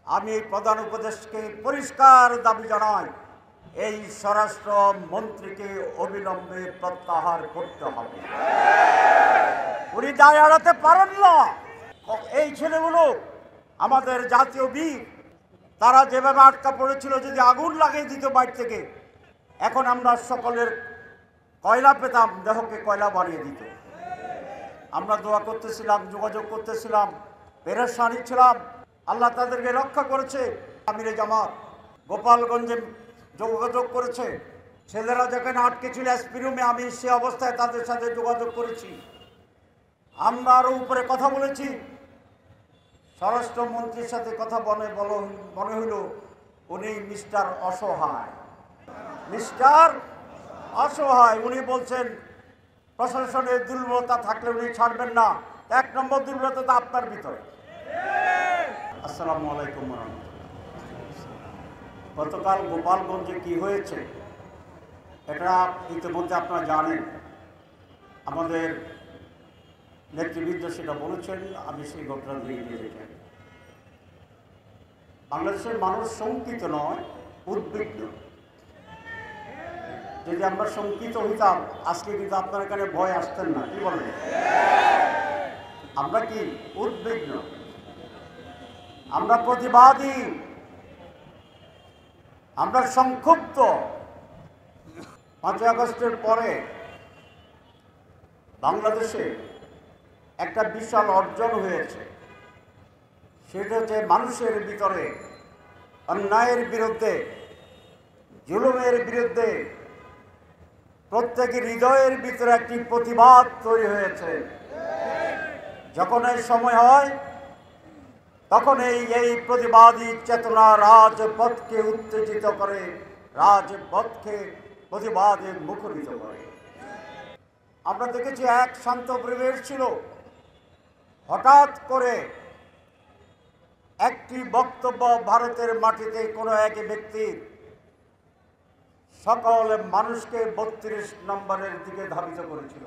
আমি প্রধান উপদেষ্টাকে পরিষ্কার দাবি জানাই, এই স্বরাষ্ট্র মন্ত্রীকে অবিলম্বে প্রত্যাহার করতে হবে। উনি দায় এড়াতে পারেন না। এই ছেলেগুলো আমাদের জাতীয় বীর, তারা যেভাবে আটকা পড়েছিল, যদি আগুন লাগিয়ে দিত বাইর থেকে, এখন আমরা সকলের কয়লা পেতাম, দেহকে কয়লা বানিয়ে দিত। আমরা দোয়া করতেছিলাম, যোগাযোগ করতেছিলাম, পেরেশানি ছিলাম। আল্লাহ তাদেরকে রক্ষা করেছে। আমিরে জামাত গোপালগঞ্জে যোগাযোগ করেছে। ছেলেরা যেখানে আটকে ছিল এসপি রুমে, আমি সে অবস্থায় তাদের সাথে যোগাযোগ করেছি। আমরা আরও উপরে কথা বলেছি। স্বরাষ্ট্রমন্ত্রীর সাথে কথা মনে হইল উনি মিস্টার অসহায়। মিস্টার অসহায় উনি বলছেন প্রশাসনের দুর্বলতা থাকলে উনি ছাড়বেন না। 1 নম্বর দুর্বলতা আপনার ভিতরে। আসসালামু আলাইকুম রহমতুল্লাহ। গতকাল গোপালগঞ্জে কি হয়েছে এটা ইতিমধ্যে আপনারা জানেন। আমাদের নেতৃবৃন্দ সেটা বলেছেন, আমি সেই ঘটনা নিয়ে দেখেন। বাংলাদেশের মানুষ শঙ্কিত নয়, উদ্বিগ্ন। যদি আমরা শঙ্কিত হইতাম আজকে কিন্তু আপনার এখানে ভয় আসতেন না। কি বলেন? আমরা কি উদ্বিগ্ন? আমরা প্রতিবাদী, আমরা সংক্ষুব্ধ। 5 আগস্টের পরে বাংলাদেশে একটা বিশাল অর্জন হয়েছে। সেটা হচ্ছে মানুষের ভিতরে অন্যায়ের বিরুদ্ধে, জুলুমের বিরুদ্ধে প্রত্যেকের হৃদয়ের ভিতরে একটি প্রতিবাদ তৈরি হয়েছে। যখন এই সময় হয় তখন এই প্রতিবাদী চেতনা রাজপথকে উত্তেজিত করে, রাজপথকে প্রতিবাদে মুখরিত করে। আমরা দেখেছি এক শান্ত পরিবেশ ছিল, হঠাৎ করে একটি বক্তব্য ভারতের মাটিতে কোনো এক ব্যক্তির সকল মানুষকে 32 নম্বরের দিকে ধাবিত করেছিল।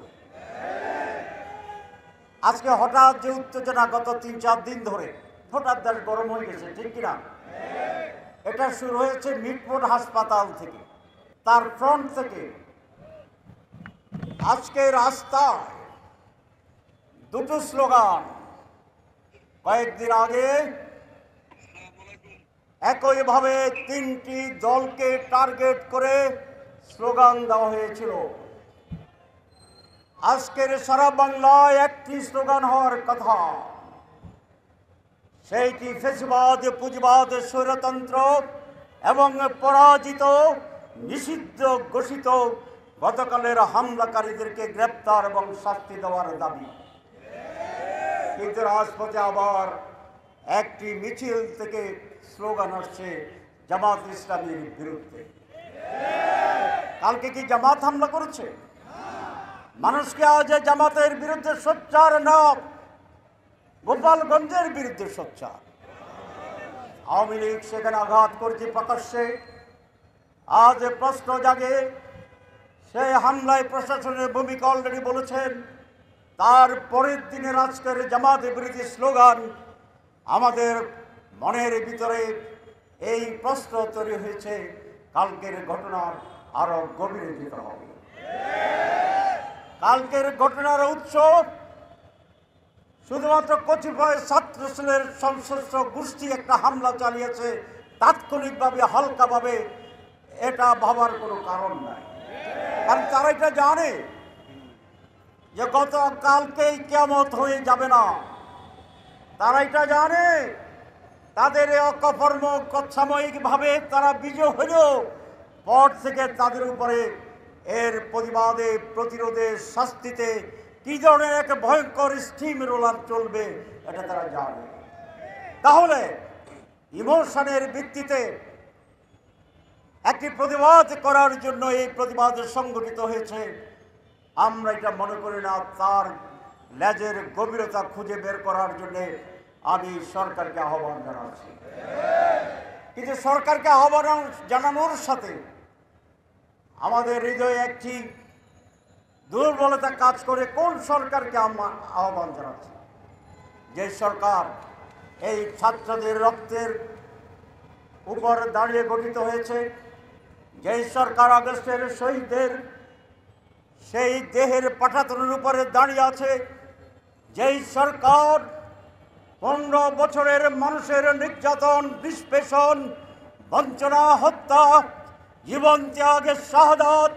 আজকে হঠাৎ যে উত্তেজনা, গত 3-4 দিন ধরে হঠাৎ দেশ গরম হয়ে গেছে, ঠিক কিনা? এটা শুরু হয়েছে মিটফোর্ড হাসপাতাল থেকে, তার ফ্রন্ট থেকে। আজকে রাস্তায় 2টো স্লোগান। কয়েকদিন আগে একইভাবে 3টি দলকে টার্গেট করে স্লোগান দেওয়া হয়েছিল। আজকের সারা বাংলায় একটি স্লোগান হওয়ার কথা, সেইটি ফ্যাসিবাদ, পুঁজিবাদ, স্বৈরতন্ত্র এবং পরাজিত নিষিদ্ধ ঘোষিত গতকালের হামলাকারীদেরকে গ্রেপ্তার এবং শাস্তি দেওয়ার দাবি। কিন্তু রাজপথে আবার একটি মিছিল থেকে স্লোগান আসছে জামাত ইসলামীর বিরুদ্ধে। কালকে কি জামাত হামলা করেছে? মানুষকে আজ জামাতের বিরুদ্ধে সোচ্চার না, গোপালগঞ্জের বিরুদ্ধে সোচ্চার। আওয়ামী লীগ সেখানে আঘাত করেছে প্রকাশ্যে। আজ প্রশ্ন জাগে, সেই হামলায় প্রশাসনের ভূমিকা অলরেডি বলেছেন। তার পরের দিনের আজকের জামাতের বিরোধী স্লোগান, আমাদের মনের ভিতরে এই প্রশ্ন তৈরি হয়েছে, কালকের ঘটনার আরো গভীরে যেতে হবে। কালকের ঘটনার উৎস শুধুমাত্র কতিপয় ছাত্রলীগের সশস্ত্র গোষ্ঠী একটা হামলা চালিয়েছে, তাৎক্ষণিকভাবে হালকাভাবে, এটা ভাবার কোনো কারণ নাই। কারণ তারা এটা জানে যে গতকালকেই কিয়ামত হয়ে যাবে না। তারা এটা জানে তাদের অকর্ম সাময়িকভাবে তারা বিজয় হলেও পর থেকে তাদের উপরে এর প্রতিবাদে, প্রতিরোধে, শাস্তিতে কি ধরনের একটা ভয়ঙ্কর স্টিম রোলার চলবে এটা তারা জানে। তাহলে ইমোশনের ভিত্তিতে একটি প্রতিবাদ করার জন্য এই প্রতিবাদ সংগঠিত হয়েছে। আমরা এটা মনে করি না। তার লেজের গভীরতা খুঁজে বের করার জন্য আমি সরকারকে আহ্বান জানাচ্ছি। কিন্তু সরকারকে আহ্বান জানানোর সাথে আমাদের হৃদয়ে একটি দুর্বলতা কাজ করে। কোন সরকারকে আহ্বান জানাচ্ছি? যে সরকার এই ছাত্রদের রক্তের উপর দাঁড়িয়ে গঠিত হয়েছে, যেই সরকার আগস্টের শহীদদের সেই দেহের পাঠাতনের উপরে দাঁড়িয়ে আছে, যেই সরকার 15 বছরের মানুষের নির্যাতন, নিষ্পেষণ, বঞ্চনা, হত্যা, জীবন ত্যাগের শাহাদাত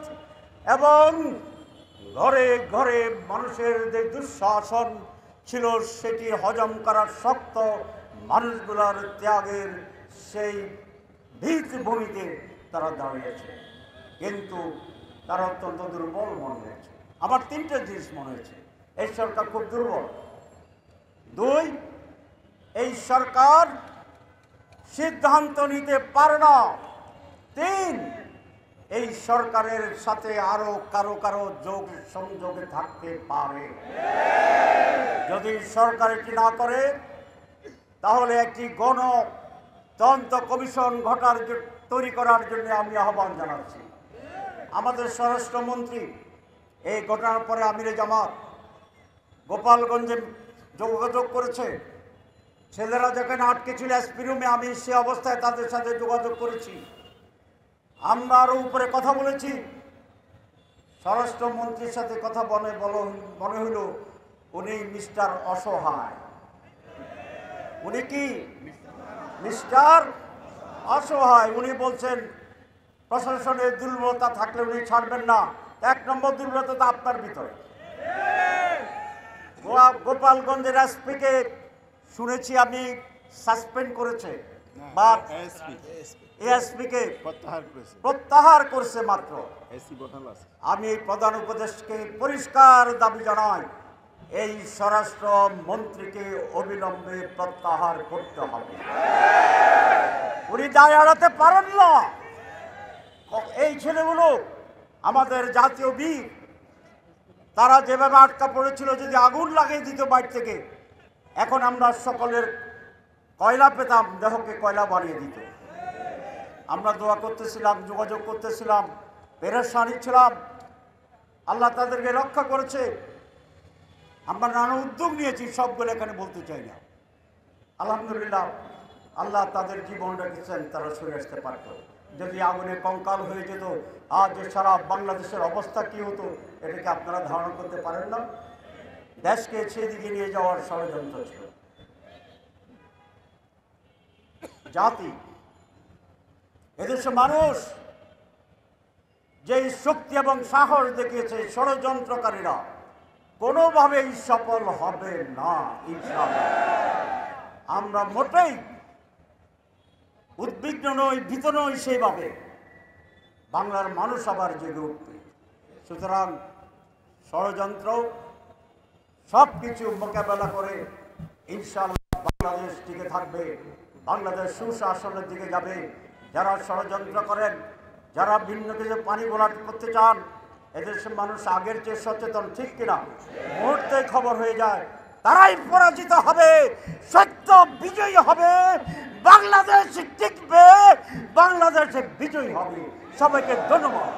এবং ঘরে ঘরে মানুষের যে দুঃশাসন ছিল সেটি হজম করার শক্ত মানুষগুলার ত্যাগের সেই ভিত্তিভূমিতে তারা দাঁড়িয়েছে, কিন্তু তারা অত্যন্ত দুর্বল মনে হয়েছে। আমার 3টে জিনিস মনে হয়েছে, এই সরকার খুব দুর্বল। 2, এই সরকার সিদ্ধান্ত নিতে পারে না। 3, এই সরকারের সাথে আরো কারো যোগ সংযোগে থাকতে পারে। যদি সরকার এটি না করে তাহলে একটি গণতন্ত্র কমিশন তৈরি করার জন্য আমি আহ্বান জানাচ্ছি। আমাদের স্বরাষ্ট্রমন্ত্রী এই ঘটনার পরে আমিরে জামাত গোপালগঞ্জে যোগাযোগ করেছে। ছেলেরা যেখানে আটকে ছিল এসপি রুমে, আমি সে অবস্থায় তাদের সাথে যোগাযোগ করেছি। আমরা আরও উপরে কথা বলেছি। স্বরাষ্ট্রমন্ত্রীর সাথে কথা মনে হইল উনি মিস্টার অসহায়। উনি কি মিস্টার অসহায়? উনি বলছেন প্রশাসনের দুর্বলতা থাকলে উনি ছাড়বেন না। 1 নম্বর দুর্বলতা তো আপনার ভিতরে। গোপালগঞ্জের এসপিকে শুনেছি আমি সাসপেন্ড করেছে বা এএসপিকে প্রত্যাহার করছে মাত্র। আমি এই প্রধান উপদেশকে পরিষ্কার দাবি জানাই, এই স্বরাষ্ট্র মন্ত্রীকে অবিলম্বে প্রত্যাহার করতে হবে। উনি দায় এড়াতে পারেন না। এই ছেলেগুলো আমাদের জাতীয় বীর, তারা যেভাবে আটকা পড়েছিল, যদি আগুন লাগিয়ে দিত বাইর থেকে, এখন আমরা সকলের কয়লা পেতাম, দেহকে কয়লা বানিয়ে দিত। আমরা দোয়া করতেছিলাম, যোগাযোগ করতেছিলাম, পেরেশানি ছিলাম। আল্লাহ তাদেরকে রক্ষা করেছে। আমরা নানা উদ্যোগ নিয়েছি, সবগুলো এখানে বলতে চাই না। আলহামদুলিল্লাহ, আল্লাহ তাদের জীবন রেখেছেন, তারা সরে আসতে পারত। যদি আগুনে কঙ্কাল হয়ে যেত, আজ সারা বাংলাদেশের অবস্থা কি হতো এটাকে আপনারা ধারণা করতে পারেন না। দেশকে সেদিকে নিয়ে যাওয়ার ষড়যন্ত্র ছিল। জাতি, এদেশে মানুষ যেই শক্তি এবং সাহস দেখিয়েছে, ষড়যন্ত্রকারীরা কোনোভাবেই সফল হবে না ইনশাআল্লাহ। আমরা মোটেই উদ্বিগ্ন নই, ভীত নই সেইভাবে। বাংলার মানুষ আবার জেগে উঠবে। সুতরাং ষড়যন্ত্র সব কিছু মোকাবেলা করে ইনশাআল্লাহ বাংলাদেশ টিকে থাকবে, বাংলাদেশ সুশাসনের দিকে যাবে। যারা ষড়যন্ত্র করেন, যারা ভিন্ন কিছু পানি গোলাট করতে চান, এদেশের মানুষ আগের চেয়ে সচেতন, ঠিক কিনা? মুহূর্তে খবর হয়ে যায়, তারাই পরাজিত হবে, সত্য বিজয়ী হবে, বাংলাদেশ টিকবে, বাংলাদেশে বিজয়ী হবে। সবাইকে ধন্যবাদ।